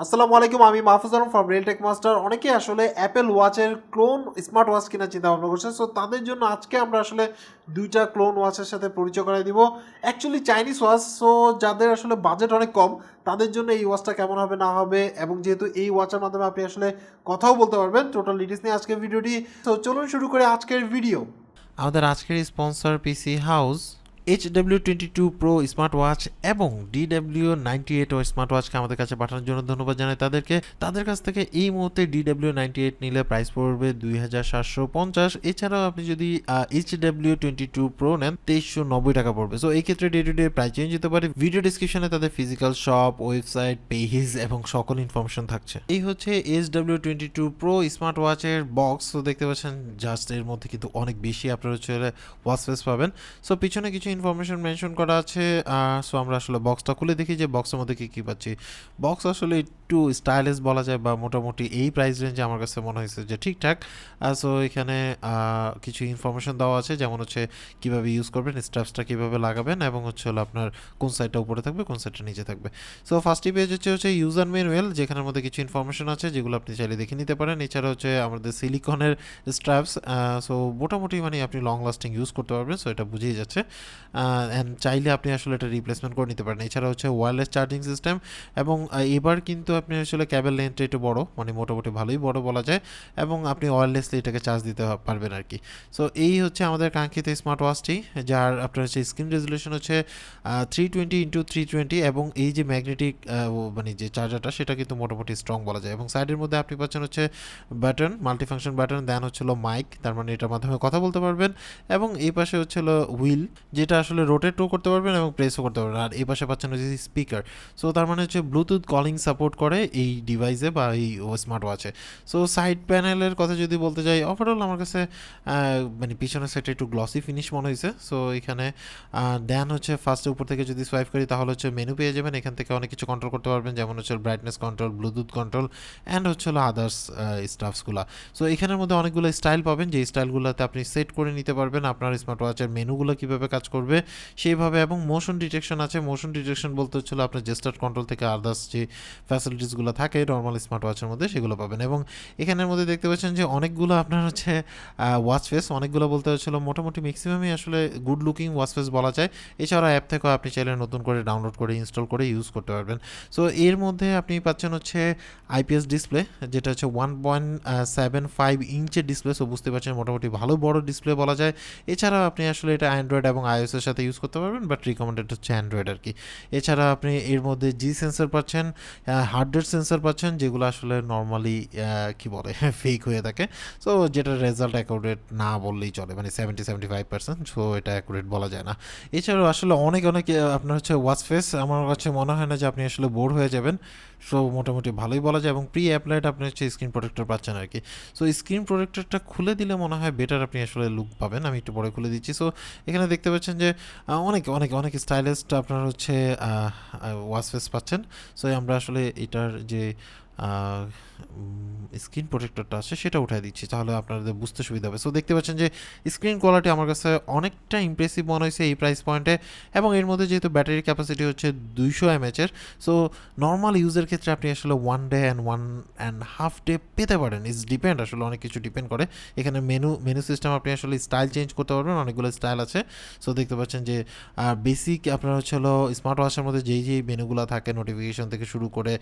আসসালামু আলাইকুম, আমি Mahfuz Alam from Realtek master. অনেকে আসলে অ্যাপেল ওয়াচের ক্লোন স্মার্ট ওয়াচ কেনার চিন্তা ভাবনা করছে। সো তাদের জন্য আজকে আমরা আসলে দুইটা ক্লোন ওয়াচের সাথে পরিচয় করাই দিব। অ্যাকচুয়ালি চাইনিজ ওয়াচ, সো যাদের আসলে বাজেট অনেক কম তাদের জন্য এই ওয়াচটা কেমন হবে না হবে, এবং যেহেতু এই ওয়াচের মাধ্যমে আপনি আসলে কথাও বলতে পারবেন, টোটাল ডিটেলস নিয়ে আজকের ভিডিওটি। তো চলুন শুরু করে আজকের ভিডিও। আমাদের আজকের স্পন্সর পিসি হাউস HW22 Pro SmartWatch এবং DW98 স্মার্টওয়াচকে আমাদের কাছে পাঠানোর জন্য ধন্যবাদ জানাই তাদেরকে। তাদের কাছ থেকে এই মুহূর্তে DW98 নিলে প্রাইস পড়বে 2750। এছাড়াও আপনি যদি HW22 Pro নেন 2390 টাকা পড়বে। সো এই ক্ষেত্রে day to day price change হতে পারে। ভিডিও ডিসক্রিপশনে তাদের ফিজিক্যাল শপ, ওয়েবসাইট, পেজ এবং সকল ইনফরমেশন থাকছে। এই হচ্ছে HW22 Pro স্মার্টওয়াচের বক্স। তো দেখতে পাচ্ছেন জাস্ট এর মধ্যে কিন্তু অনেক বেশি আপনার হচ্ছে ওয়াচ ফেস পাবেন। সো পিছনে কিছু ইনফরমেশন মেনশন করা আছে। সো আমরা আসলে বক্সটা খুলে দেখি যে বক্সের মধ্যে কী কী পাচ্ছি। বক্স আসলে একটু স্টাইলিশ বলা যায়, বা মোটামুটি এই প্রাইস রেঞ্জে আমার কাছে মনে হয়েছে যে ঠিকঠাক। সো এখানে কিছু ইনফরমেশন দেওয়া আছে, যেমন হচ্ছে কীভাবে ইউজ করবেন, স্ট্র্যাপসটা কীভাবে লাগাবেন, এবং হচ্ছে হলো আপনার কোন সাইডটা উপরে থাকবে কোন সাইডটা নিচে থাকবে। সো ফার্স্টই পেজ হচ্ছে ইউজার ম্যানুয়াল, যেখানের মধ্যে কিছু ইনফরমেশন আছে যেগুলো আপনি চাইলে দেখে নিতে পারেন। এছাড়া হচ্ছে আমাদের সিলিকনের স্ট্র্যাপস। সো মোটামুটি মানে আপনি লং লাস্টিং ইউজ করতে পারবেন, সো এটা বুঝেই যাচ্ছে। অ্যান্ড চাইলে আপনি আসলে এটা রিপ্লেসমেন্ট করে নিতে পারেন। এছাড়া হচ্ছে ওয়্যারলেস চার্জিং সিস্টেম, এবং এবার কিন্তু আপনি আসলে ক্যাবেল লেন্থটা একটু বড়, মানে মোটামুটি ভালোই বড় বলা যায়, এবং আপনি ওয়্যারলেসলি এটাকে চার্জ দিতে পারবেন আর কি। সো এই হচ্ছে আমাদের কাঙ্ক্ষিত স্মার্ট ওয়াচটি, যার আপনার হচ্ছে স্ক্রিন রেজলিউশন হচ্ছে 320x320, এবং এই যে ম্যাগনেটিক মানে যে চার্জারটা সেটা কিন্তু মোটামুটি স্ট্রং বলা যায়। এবং সাইডের মধ্যে আপনি পাচ্ছেন হচ্ছে বাটন, মাল্টিফাংশন বাটন, দেন হচ্ছে মাইক, তার মানে এটার মাধ্যমে কথা বলতে পারবেন। এবং এই পাশে হচ্ছে হুইল, যেটা আসলে রোটেটও করতে পারবেন এবং প্রেসও করতে পারবেন। আর এই পাশে পাচ্ছেন হচ্ছে স্পিকার। সো তার মানে হচ্ছে ব্লুটুথ কলিং সাপোর্ট করে এই ডিভাইসে বা এই স্মার্ট ওয়াচে। সো সাইড প্যানেলের কথা যদি বলতে যাই, ওভারঅল আমার কাছে মানে পিছনের সাইডটা একটু গ্লসি ফিনিশ মনে হয়েছে। সো এখানে দেন হচ্ছে ফার্স্টে উপর থেকে যদি সোয়াইপ করি তাহলে হচ্ছে মেনু পেয়ে যাবেন। এখান থেকে অনেক কিছু কন্ট্রোল করতে পারবেন, যেমন হচ্ছে brightness control, Bluetooth control, and হচ্ছে আদার্স স্টাফসগুলো। সো এখানের মধ্যে অনেকগুলো স্টাইল পাবেন, যে স্টাইলগুলোতে আপনি সেট করে নিতে পারবেন আপনার স্মার্ট ওয়াচের মেনুগুলো কীভাবে কাজ করবে সেইভাবে। এবং মোশন ডিটেকশন আছে। মোশন ডিটেকশন বলতে হচ্ছিল আপনার জেস্টার কন্ট্রোল থেকে আদার্স যে ফ্যাসিলিটিসগুলো থাকে নর্মাল স্মার্ট ওয়াচের মধ্যে সেগুলো পাবেন। এবং এখানের মধ্যে দেখতে পাচ্ছেন যে অনেকগুলো আপনার হচ্ছে ওয়াচ ফেস, অনেকগুলো বলতে হচ্ছিল মোটামুটি ম্যাক্সিমামই আসলে গুড লুকিং ওয়াচ ফেস বলা যায়। এছাড়া অ্যাপ থেকেও আপনি চাইলে নতুন করে ডাউনলোড করে ইনস্টল করে ইউজ করতে পারবেন। সো এর মধ্যে আপনি পাচ্ছেন হচ্ছে আইপিএস ডিসপ্লে, যেটা হচ্ছে 1.75 ইঞ্চের ডিসপ্লে। সো বুঝতে পারছেন মোটামুটি ভালো বড় ডিসপ্লে বলা যায়। এছাড়াও আপনি আসলে এটা অ্যান্ড্রয়েড এবং আইওএস এর সাথে ইউজ করতে পারবেন, বাট রিকমেন্ডেড হচ্ছে অ্যান্ড্রয়েড আর কি। এছাড়া আপনি এর মধ্যে জি সেন্সর পাচ্ছেন, হার্ট রেট সেন্সর পাচ্ছেন, যেগুলো আসলে নর্মালি কি বলে ফেক হয়ে থাকে। সো যেটা রেজাল্ট অ্যাকুরেট না বললেই চলে, মানে 70-75%। সো এটা অ্যাকুরেট বলা যায় না। এছাড়াও আসলে অনেক আপনার হচ্ছে ওয়াচ ফেস, আমার কাছে মনে হয় না যে আপনি আসলে বোর হয়ে যাবেন। সো মোটামুটি ভালোই বলা যায়। এবং প্রি অ্যাপ্লাইড আপনি হচ্ছে স্ক্রিন প্রোটেক্টর পাচ্ছেন আর কি। সো স্ক্রিন প্রোটেক্টরটা খুলে দিলে মনে হয় বেটার আপনি আসলে লুক পাবেন। আমি একটু পরে খুলে দিচ্ছি। সো এখানে দেখতে পাচ্ছেন যে অনেক অনেক অনেক স্টাইলিস্ট আপনার হচ্ছে ওয়াচ ফেস পাচ্ছেন। সো আমরা আসলে এটার যে স্ক্রিন প্রোটেক্টরটা আছে সেটা উঠাই দিচ্ছি, তাহলে আপনাদের বুঝতে সুবিধা হবে। সো দেখতে পাচ্ছেন যে স্ক্রিন কোয়ালিটি আমার কাছে অনেকটা ইমপ্রেসিভ মনে হয়েছে এই প্রাইস পয়েন্টে। এবং এর মধ্যে যেহেতু ব্যাটারি ক্যাপাসিটি হচ্ছে 200 mAh, সো নর্মাল ইউজের ক্ষেত্রে আপনি আসলে 1 ডে অ্যান্ড 1.5 ডে পেতে পারেন। ইটস ডিপেন্ড, আসলে অনেক কিছু ডিপেন্ড করে। এখানে মেনু সিস্টেম আপনি আসলে স্টাইল চেঞ্জ করতে পারবেন, অনেকগুলো স্টাইল আছে। সো দেখতে পাচ্ছেন যে বেসিক আপনার হচ্ছে স্মার্ট ওয়াচের মধ্যে যেই মেনুগুলো থাকে, নোটিফিকেশন থেকে শুরু করে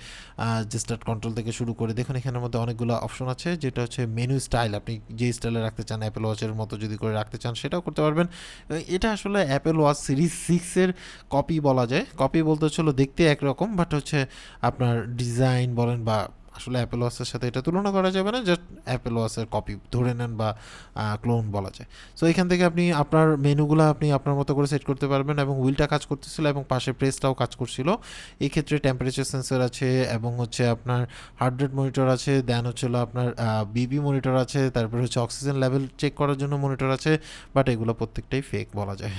স্টার্ট কন্ট্রোল থেকে শুরু করে, দেখুন এখানের মধ্যে অনেকগুলো অপশন আছে, যেটা হচ্ছে মেনু স্টাইল। আপনি যে স্টাইলে রাখতে চান, অ্যাপেল ওয়াচের মতো যদি করে রাখতে চান সেটাও করতে পারবেন। এটা আসলে অ্যাপেল ওয়াচ সিরিজ 6-এর কপি বলা যায়। কপি বলতে হচ্ছিল দেখতে একরকম, বাট হচ্ছে আপনার ডিজাইন বলেন বা আসলে অ্যাপেল ওয়াচের সাথে এটা তুলনা করা যাবে না, জাস্ট অ্যাপেল ওয়াচের কপি ধরে নেন বা ক্লোন বলা যায়। সো এখান থেকে আপনি আপনার মেনুগুলো আপনি আপনার মতো করে সেট করতে পারবেন। এবং হুইলটা কাজ করতেছিল এবং পাশে প্রেসটাও কাজ করছিল। এই ক্ষেত্রে টেম্পারেচার সেন্সর আছে, এবং হচ্ছে আপনার হার্ট রেট মনিটর আছে, দেন হচ্ছিল আপনার বিপি মনিটর আছে, তারপরে হচ্ছে অক্সিজেন লেভেল চেক করার জন্য মনিটর আছে, বাট এগুলো প্রত্যেকটাই ফেক বলা যায়।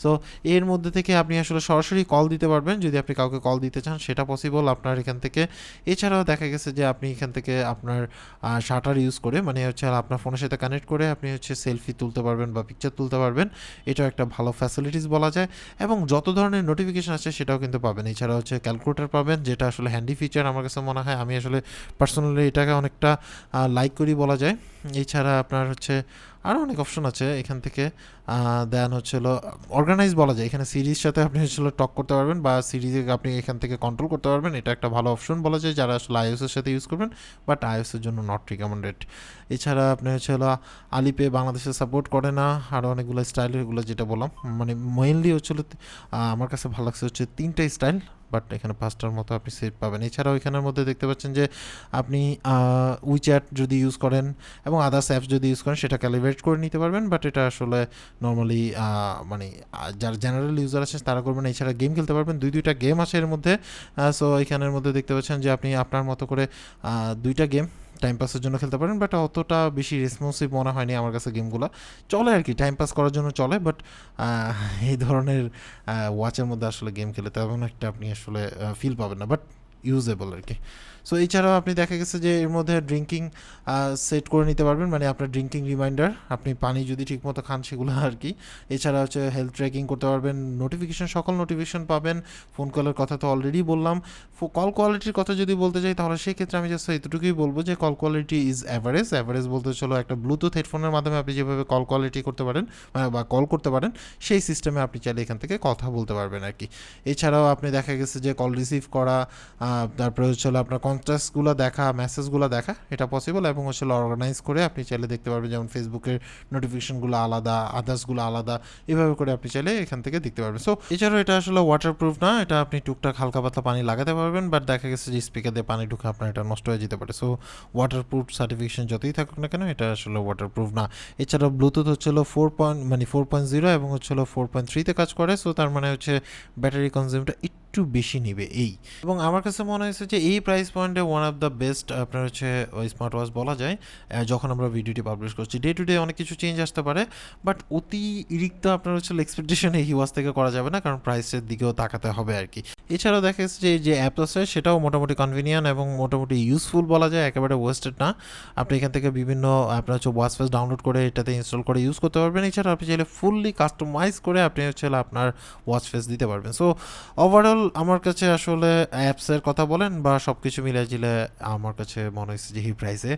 সো এর মধ্যে থেকে আপনি আসলে সরাসরি কল দিতে পারবেন, যদি আপনি কাউকে কল দিতে চান সেটা পসিবল আপনার এখান থেকে। এছাড়াও দেখা গেছে গেছে যে আপনি এখান থেকে আপনার শাটার ইউজ করে মানে হচ্ছে আপনার ফোনের সাথে কানেক্ট করে আপনি হচ্ছে সেলফি তুলতে পারবেন বা পিকচার তুলতে পারবেন। এটাও একটা ভালো ফ্যাসিলিটিস বলা যায় এবং যত ধরনের নোটিফিকেশন আছে সেটাও কিন্তু পাবেন। এছাড়া হচ্ছে ক্যালকুলেটর পাবেন, যেটা আসলে হ্যান্ডি ফিচার আমার কাছে মনে হয়। আমি আসলে পার্সোনালি এটাকে অনেকটা লাইক করি বলা যায়। এছাড়া আপনার হচ্ছে আরও অনেক অপশন আছে এখান থেকে। দেন হচ্ছিল অর্গানাইজ বলা যায়, এখানে সিরিজ সাথে আপনি হচ্ছিল টক করতে পারবেন বা সিরিজে আপনি এখান থেকে কন্ট্রোল করতে পারবেন। এটা একটা ভালো অপশন বলা যায় যারা আসলে আইওএসের সাথে ইউজ করবেন, বাট আইওএসের জন্য নট রিকমেন্ডেড। এছাড়া আপনি হচ্ছিল আলিপে বাংলাদেশে সাপোর্ট করে না, আরও অনেকগুলো স্টাইলগুলো যেটা বললাম, মানে মেইনলি হচ্ছিল আমার কাছে ভালো লাগছে হচ্ছে 3টা স্টাইল, বাট এখানে 5টার মতো আপনি সেট পাবেন। এছাড়াও এখানের মধ্যে দেখতে পাচ্ছেন যে আপনি উইচ্যাট যদি ইউজ করেন এবং আদার্স অ্যাপস যদি ইউজ করেন সেটা ক্যালিব্রেট করে নিতে পারবেন, বাট এটা আসলে নর্মালি মানে যারা জেনারেল ইউজার আছেন তারা করবেন। এছাড়া গেম খেলতে পারবেন, দুইটা গেম আছে এর মধ্যে। সো এখানের মধ্যে দেখতে পাচ্ছেন যে আপনি আপনার মতো করে 2টা গেম টাইম পাসের জন্য খেলতে পারেন, বাট অতটা বেশি রেসপন্সিভ মনে হয়নি আমার কাছে। গেমগুলো চলে আর কি, টাইম পাস করার জন্য চলে, বাট এই ধরনের ওয়াচের মধ্যে আসলে গেম খেলে তেমন একটা আপনি আসলে ফিল পাবেন না, বাট ইউজেবল আর কি। সো এছাড়াও আপনি দেখা গেছে যে এর মধ্যে ড্রিঙ্কিং সেট করে নিতে পারবেন, মানে আপনার ড্রিঙ্কিং রিমাইন্ডার, আপনি পানি যদি ঠিকমতো খান সেগুলো আর কি। এছাড়া হচ্ছে হেলথ ট্র্যাকিং করতে পারবেন, নোটিফিকেশন, সকল নোটিফিকেশন পাবেন। ফোন কলের কথা তো অলরেডি বললাম। কল কোয়ালিটির কথা যদি বলতে চাই তাহলে সেই ক্ষেত্রে আমি জাস্ট এতটুকুই বলবো যে call quality is average. Average বলতে চলো একটা ব্লুটুথ হেডফোনের মাধ্যমে আপনি যেভাবে কল কোয়ালিটি করতে পারেন বা কল করতে পারেন, সেই সিস্টেমে আপনি চাইলে এখান থেকে কথা বলতে পারবেন আর কি। এছাড়াও আপনি দেখা গেছে যে কল রিসিভ করা, তারপরে হচ্ছে আপনার কন্ট্যাক্টসগুলো দেখা, মেসেজগুলো দেখা, এটা পসিবল। এবং হচ্ছে অর্গানাইজ করে আপনি চাইলে দেখতে পারবেন, যেমন ফেসবুকের নোটিফিকেশনগুলো আলাদা, আদার্সগুলো আলাদা, এভাবে করে আপনি চাইলে এখান থেকে দেখতে পারবেন। সো এছাড়াও এটা আসলে ওয়াটারপ্রুফ না, এটা আপনি টুকটাক হালকা পাতলা পানি লাগাতে পারবেন, বাট দেখা গেছে যে স্পিকার দিয়ে পানি ঢুকে আপনার এটা নষ্ট হয়ে যেতে পারে। সো ওয়াটারপ্রুফ সার্টিফিকেশন যতই থাকুক না কেন, এটা আসলে ওয়াটারপ্রুফ না। এছাড়াও ব্লুটুথ হচ্ছিল 4.0 এবং হচ্ছিল 4.3-তে কাজ করে। সো তার মানে হচ্ছে ব্যাটারি কনজিউমটা একটু বেশি নিবে এই। এবং আমার কাছে মনে হয়েছে যে এই প্রাইস পয়েন্টে ওয়ান অফ দ্য বেস্ট আপনার হচ্ছে ওই স্মার্ট ওয়াচ বলা যায়। যখন আমরা ভিডিওটি পাবলিশ করছি, ডে টু ডে অনেক কিছু চেঞ্জ আসতে পারে, বাট অতিরিক্ত আপনার হচ্ছে এক্সপেকটেশন এই ওয়াচ থেকে করা যাবে না, কারণ প্রাইসের দিকেও তাকাতে হবে আর কি। এছাড়াও দেখা যাচ্ছে যে যে অ্যাপ আছে সেটাও মোটামুটি কনভিনিয়েন্ট এবং মোটামুটি ইউজফুল বলা যায়, একেবারে ওয়েস্টেড না। আপনি এখান থেকে বিভিন্ন আপনার হচ্ছে ওয়াচ ফেস ডাউনলোড করে এটাতে ইনস্টল করে ইউজ করতে পারবেন। এছাড়া আপনি চাইলে ফুললি কাস্টমাইজ করে আপনি হচ্ছে আপনার ওয়াচ ফেস দিতে পারবেন। সো ওভারঅল আমার কাছে আসলে অ্যাপসের কথা বলেন বা সব কিছু মিলে জিলে আমার কাছে মনে হচ্ছে যে এই প্রাইসে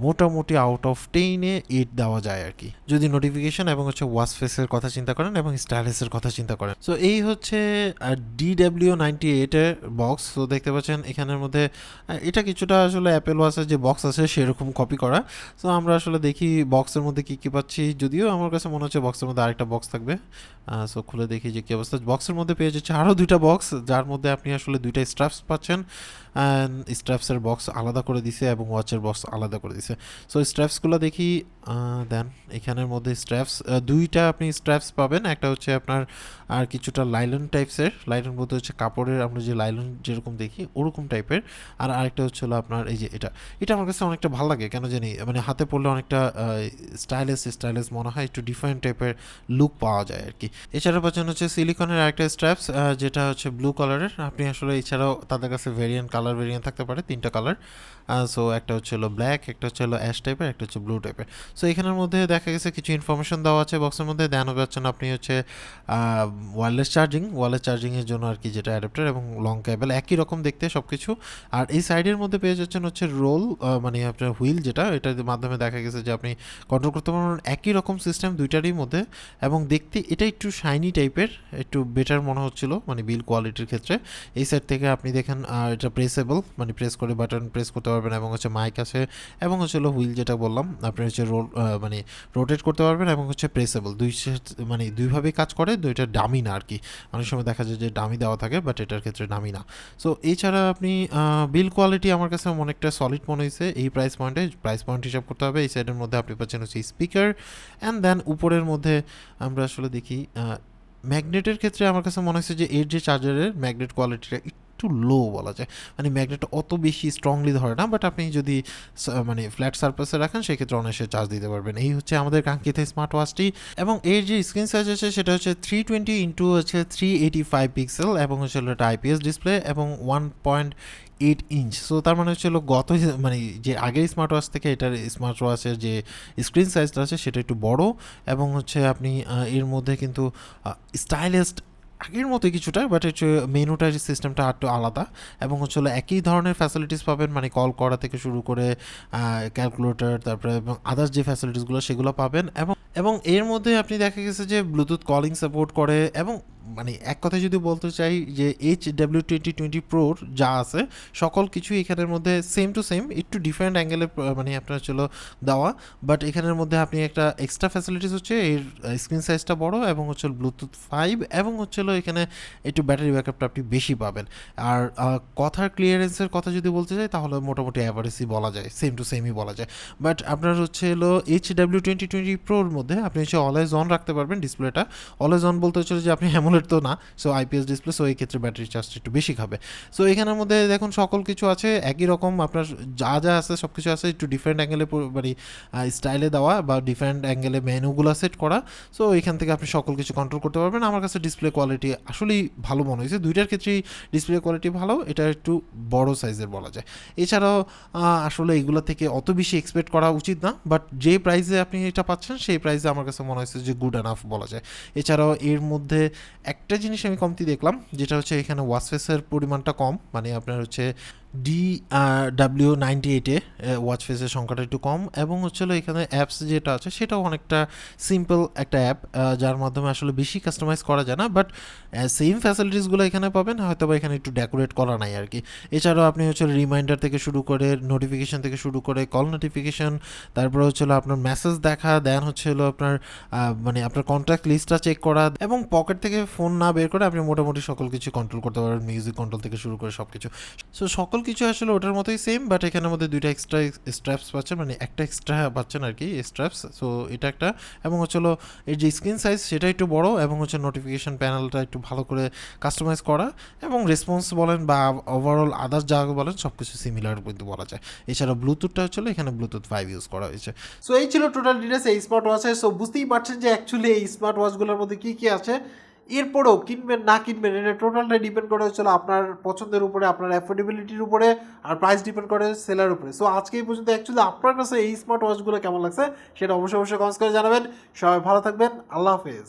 মোটামুটি আউট অফ 10-এ 8 দেওয়া যায় আর কি, যদি নোটিফিকেশন এবং হচ্ছে ওয়াচ ফেসের কথা চিন্তা করেন এবং স্টাইলিশের কথা চিন্তা করেন। সো এই হচ্ছে DW98 এর বক্স। তো দেখতে পাচ্ছেন এখানের মধ্যে এটা কিছুটা আসলে অ্যাপেল ওয়াচের যে বক্স আছে সেরকম কপি করা। সো আমরা আসলে দেখি বক্সের মধ্যে কী কী পাচ্ছি, যদিও আমার কাছে মনে হচ্ছে বক্সের মধ্যে আরেকটা বক্স থাকবে। সো খুলে দেখি যে কী অবস্থা। বক্সের মধ্যে পেয়ে যাচ্ছে আরও 2টা বক্স, যার মধ্যে আপনি আসলে 2টা স্ট্র্যাপস পাচ্ছেন। অ্যান্ড স্ট্র্যাপসের বক্স আলাদা করে দিছে এবং ওয়াচের বক্স আলাদা করে দিছে। সো স্ট্র্যাপসগুলো দেখি। দেন এখানের মধ্যে স্ট্র্যাপস 2টা আপনি স্ট্র্যাপস পাবেন। একটা হচ্ছে আপনার আর কিছুটা লাইলন টাইপসের, লাইলন বলতে হচ্ছে কাপড়ের, আমরা যে লাইলন যেরকম দেখি ওরকম টাইপের। আর আরেকটা হচ্ছে হলো আপনার এই যে এটা আমার কাছে অনেকটা ভালো লাগে, কেন জানি মানে হাতে পরলে অনেকটা স্টাইলিশ মনে হয়, একটু ডিফারেন্ট টাইপের লুক পাওয়া যায় আর কি। এছাড়া পাচ্ছেন হচ্ছে সিলিকনের আরেকটা স্ট্র্যাপস, যেটা হচ্ছে ব্লু কালারের। আপনি আসলে এছাড়াও তাদের কাছে কালার ভেরিয়েন্ট থাকতে পারে, 3টা কালার। সো একটা হচ্ছে হলো ব্ল্যাক, একটা হচ্ছে হলো অ্যাশ টাইপের, একটা হচ্ছে ব্লু টাইপের। সো এখানের মধ্যে দেখা গেছে কিছু ইনফরমেশন দেওয়া আছে বক্সের মধ্যে। দেখানো পাচ্ছেন আপনি হচ্ছে ওয়্যারলেস চার্জিংয়ের জন্য আর কি, যেটা অ্যাডাপ্টার এবং লং কেবল একই রকম দেখতে সব কিছু। আর এই সাইডের মধ্যে পেয়ে যাচ্ছেন হচ্ছে রোল, মানে আপনার হুইল, যেটা এটার মাধ্যমে দেখা গেছে যে আপনি কন্ট্রোল করতে পারবেন। একই রকম সিস্টেম দুইটারই মধ্যে, এবং দেখতে এটা একটু শাইনি টাইপের, একটু বেটার মনে হচ্ছিল মানে বিল কোয়ালিটির ক্ষেত্রে। এই সাইড থেকে আপনি দেখেন এটা প্রেসেবল, মানে প্রেস করে বাটন প্রেস করতে পারবেন, এবং হচ্ছে মাইক আছে, এবং হচ্ছে হুইল যেটা বললাম আপনি হচ্ছে মানে রোটেট করতে পারবেন, এবং হচ্ছে প্রেসেবল। মানে দুইভাবেই কাজ করে, দুইটা ডামি না আর কি। অনেক সময় দেখা যায় যে ডামি দেওয়া থাকে, বাট এটার ক্ষেত্রে ডামি না। সো এছাড়া আপনি বিল কোয়ালিটি আমার কাছে অনেকটা সলিড মনে হয়েছে এই প্রাইস পয়েন্ট হিসাব করতে হবে। এই সাইডের মধ্যে আপনি পাচ্ছেন হচ্ছে স্পিকার, অ্যান্ড দেন উপরের মধ্যে আমরা আসলে দেখি ম্যাগনেটের ক্ষেত্রে আমার কাছে মনে হচ্ছে যে এর যে চার্জারের ম্যাগনেট কোয়ালিটিটা একটু লো বলা যায়, মানে ম্যাগনেটটা অত বেশি স্ট্রংলি ধরে না, বাট আপনি যদি মানে ফ্ল্যাট সারফেসে রাখেন সেক্ষেত্রে অনায়াসে চার্জ দিতে পারবেন। এই হচ্ছে আমাদের কাঙ্ক্ষিত স্মার্ট ওয়াচটি। এবং এর যে স্ক্রিন সাইজ আছে সেটা হচ্ছে 320 ইন্টু হচ্ছে 385 পিক্সেল এবং হচ্ছে এটা আইপিএস ডিসপ্লে এবং 1.8 ইঞ্চ। সো তার মানে হচ্ছে গত মানে যে আগের স্মার্ট ওয়াচ থেকে এটার স্মার্ট ওয়াচের যে স্ক্রিন সাইজটা আছে সেটা একটু বড়, এবং হচ্ছে আপনি এর মধ্যে কিন্তু স্টাইলিস্ট আগের মতো কিছুটা, বাট হচ্ছে মেনুটার সিস্টেমটা একটু আলাদা, এবং হচ্ছে একই ধরনের ফ্যাসিলিটিস পাবেন, মানে কল করা থেকে শুরু করে ক্যালকুলেটর, তারপরে এবং আদার্স যে ফ্যাসিলিটিসগুলো সেগুলো পাবেন। এবং এর মধ্যে আপনি দেখা গেছে যে ব্লুটুথ কলিং সাপোর্ট করে, এবং মানে এক কথায় যদি বলতে চাই যে HW20 Proর যা আছে সকল কিছুই এখানের মধ্যে সেম টু সেম, একটু ডিফারেন্ট অ্যাঙ্গেলে মানে আপনার চলো দেওয়া, বাট এখানের মধ্যে আপনি একটা এক্সট্রা ফ্যাসিলিটিস হচ্ছে এর স্ক্রিন সাইজটা বড়, এবং হচ্ছে ব্লুটুথ 5, এবং হচ্ছে এখানে একটু ব্যাটারি ব্যাকআপটা আপনি বেশি পাবেন। আর কথার ক্লিয়ারেন্সের কথা যদি বলতে চাই তাহলে মোটামুটি অ্যাভারেজই বলা যায়, সেম টু সেমই বলা যায়। বাট আপনার হচ্ছে HW20 Proর মধ্যে আপনি হচ্ছে অলওয়েজ অন রাখতে পারবেন ডিসপ্লেটা। অলওয়েজ অন বলতে হচ্ছে যে আপনি অ্যামোলেড তো না, সো আইপিএস ডিসপ্লে, সো এই ক্ষেত্রে ব্যাটারি চার্জটা একটু বেশি খাবে। সো এখানের মধ্যে দেখুন সকল কিছু আছে একই রকম, আপনার যা যা আছে সব কিছু আছে, একটু ডিফারেন্ট অ্যাঙ্গেলে মানে স্টাইলে দেওয়া বা ডিফারেন্ট অ্যাঙ্গেলে মেনুগুলো সেট করা। সো এখান থেকে আপনি সকল কিছু কন্ট্রোল করতে পারবেন। আমার কাছে ডিসপ্লে কোয়ালিটি আসলেই ভালো মনে হয়েছে, দুইটার ক্ষেত্রেই ডিসপ্লে কোয়ালিটি ভালো, এটা একটু বড় সাইজের বলা যায়। এছাড়াও আসলে এগুলো থেকে অত বেশি এক্সপেক্ট করা উচিত না, বাট যে প্রাইসে আপনি এটা পাচ্ছেন সেই প্রাইসে আমার কাছে মনে হয়েছে যে গুড এনাফ বলা যায়। এছাড়াও এর মধ্যে একটা জিনিস আমি কমতি দেখলাম, যেটা হচ্ছে এখানে ওয়াচ ফেসের পরিমাণটা কম, মানে আপনার হচ্ছে DW98-এ ওয়াচ ফেসের সংখ্যাটা একটু কম, এবং হচ্ছে এখানে অ্যাপস যেটা আছে সেটাও অনেকটা সিম্পল একটা অ্যাপ, যার মাধ্যমে আসলে বেশি কাস্টমাইজ করা যায় না, বাট সেম ফ্যাসিলিটিসগুলো এখানে পাবেন, হয়তো বা এখানে একটু ডেকোরেট করা নাই আর কি। এছাড়াও আপনি হচ্ছে রিমাইন্ডার থেকে শুরু করে নোটিফিকেশন থেকে শুরু করে কল নোটিফিকেশন, তারপরে হচ্ছে আপনার মেসেজ দেখা, দেন হচ্ছে আপনার মানে আপনার কন্ট্যাক্ট লিস্টটা চেক করা, এবং পকেট থেকে ফোন না বের করে আপনি মোটামুটি সকল কিছু কন্ট্রোল করতে পারবেন, মিউজিক কন্ট্রোল থেকে শুরু করে সব কিছু। সো সকল কিছু আসলে ওটার মতোই সেম, বাট এখানের মধ্যে দুইটা এক্সট্রা স্ট্র্যাপস পাচ্ছেন, মানে একটা এক্সট্রা পাচ্ছেন আর কি স্ট্র্যাপস। সো এটা একটা, এবং হচ্ছে এর যে স্ক্রিন সাইজ সেটা একটু বড়, এবং হচ্ছে নোটিফিকেশন প্যানেলটা একটু ভালো করে কাস্টমাইজ করা, এবং রেসপন্স বলেন বা ওভারঅল আদার্স যা বলেন সব কিছু সিমিলার কিন্তু বলা যায়। এছাড়া ব্লুটুথটা হচ্ছে এখানে ব্লুটুথ 5 ইউজ করা হয়েছে। সো এই ছিল টোটাল ডিটেলস এই স্মার্ট ওয়াচের। সো বুঝতেই পারছেন যে অ্যাকচুয়ালি এই স্মার্ট ওয়াচগুলোর মধ্যে কী কী আছে। এরপরেও কিনবেন না কিনবেন এটা টোটালটাই ডিপেন্ড করে হচ্ছিল আপনার পছন্দের উপরে, আপনার অ্যাফোর্ডেবিলিটির উপরে, আর প্রাইস ডিপেন্ড করে সেলার উপরে। সো আজকে এই পর্যন্ত অ্যাকচুয়ালি আপনার কাছে এই স্মার্ট ওয়াচগুলো কেমন লাগছে সেটা অবশ্যই কমেন্টস করে জানাবেন। সবাই ভালো থাকবেন, আল্লাহ হাফেজ।